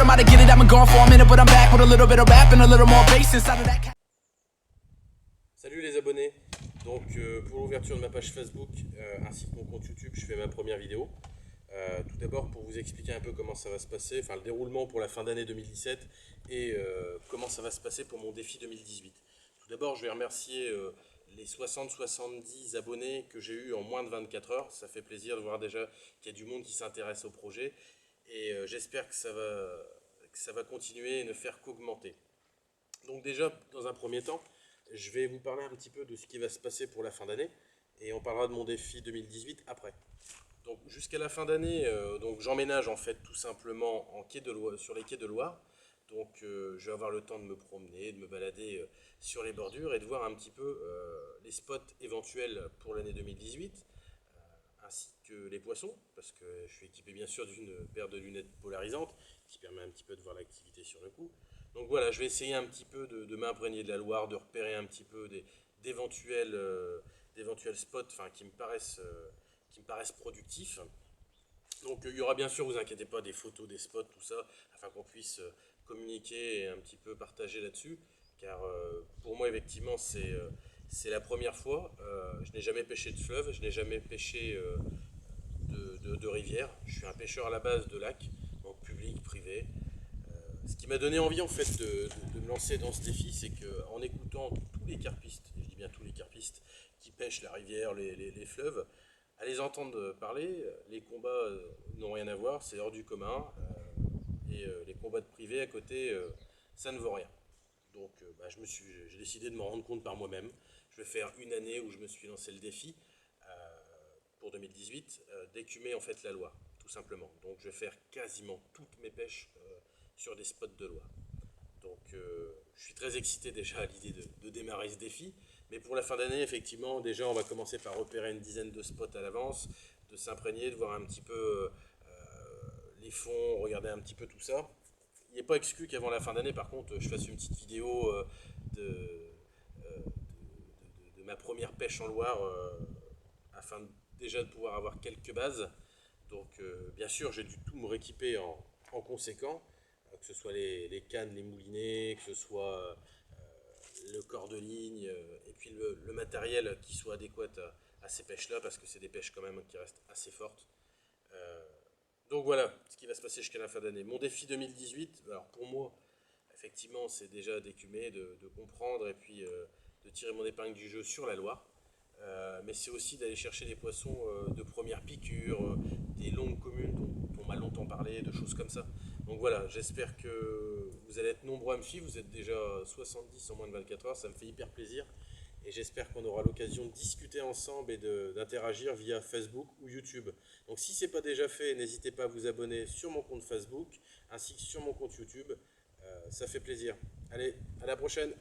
I'm out to get it, I've been gone for a minute, but I'm back with a little bit of rap and a little more bass inside of that. Salut les abonnés, donc pour l'ouverture de ma page Facebook ainsi que mon compte YouTube, je fais ma première vidéo. Tout d'abord pour vous expliquer un peu comment ça va se passer, enfin le déroulement pour la fin d'année 2017 et comment ça va se passer pour mon défi 2018. Tout d'abord je vais remercier les 60-70 abonnés que j'ai eu en moins de 24 heures. Ça fait plaisir de voir déjà qu'il y a du monde qui s'intéresse au projet et j'espère que ça va continuer et ne faire qu'augmenter. Donc déjà dans un premier temps, je vais vous parler un petit peu de ce qui va se passer pour la fin d'année et on parlera de mon défi 2018 après. Donc jusqu'à la fin d'année, donc j'emménage en fait tout simplement sur les quais de Loire. Donc je vais avoir le temps de me promener, de me balader sur les bordures et de voir un petit peu les spots éventuels pour l'année 2018, ainsi que les poissons, parce que je suis équipé bien sûr d'une paire de lunettes polarisantes qui permet un petit peu de voir l'activité sur le coup. Donc voilà, je vais essayer un petit peu de m'imprégner de la Loire, de repérer un petit peu d'éventuels spots qui me paraissent productifs. Donc il y aura bien sûr, vous inquiétez pas, des photos, des spots, tout ça, afin qu'on puisse communiquer et un petit peu partager là-dessus. Car pour moi, effectivement, c'est la première fois. Je n'ai jamais pêché de fleuve, je n'ai jamais pêché de rivière. Je suis un pêcheur à la base de lac, donc public, privé. Ce qui m'a donné envie en fait de me lancer dans ce défi, c'est qu'en écoutant tous les carpistes, et je dis bien tous les carpistes qui pêchent la rivière, les fleuves, à les entendre parler, les combats n'ont rien à voir, c'est hors du commun, et les combats de privé à côté, ça ne vaut rien. Donc j'ai décidé de m'en rendre compte par moi-même. Je vais faire une année où je me suis lancé le défi pour 2018 d'écumer en fait la Loire, tout simplement. Donc je vais faire quasiment toutes mes pêches sur des spots de Loire. Donc je suis très excité déjà à l'idée de démarrer ce défi. Mais pour la fin d'année, effectivement, déjà on va commencer par repérer une dizaine de spots à l'avance, de s'imprégner, de voir un petit peu les fonds, regarder un petit peu tout ça. Il n'est pas exclu qu'avant la fin d'année, par contre, je fasse une petite vidéo de ma première pêche en Loire, afin déjà de pouvoir avoir quelques bases. Donc bien sûr, j'ai dû tout me rééquiper en conséquent, que ce soit les cannes, les moulinets, que ce soit le corps de ligne, et puis le matériel qui soit adéquat à ces pêches-là, parce que c'est des pêches quand même qui restent assez fortes. Donc voilà ce qui va se passer jusqu'à la fin d'année. Mon défi 2018, alors pour moi, effectivement, c'est déjà d'écumer, de comprendre et puis de tirer mon épingle du jeu sur la Loire. Mais c'est aussi d'aller chercher des poissons de première piqûre, des longues communes dont on m'a longtemps parlé, de choses comme ça. Donc voilà, j'espère que vous allez être nombreux à me suivre, vous êtes déjà 70 en moins de 24 heures, ça me fait hyper plaisir. Et j'espère qu'on aura l'occasion de discuter ensemble et d'interagir via Facebook ou YouTube. Donc si ce n'est pas déjà fait, n'hésitez pas à vous abonner sur mon compte Facebook ainsi que sur mon compte YouTube. Ça fait plaisir. Allez, à la prochaine!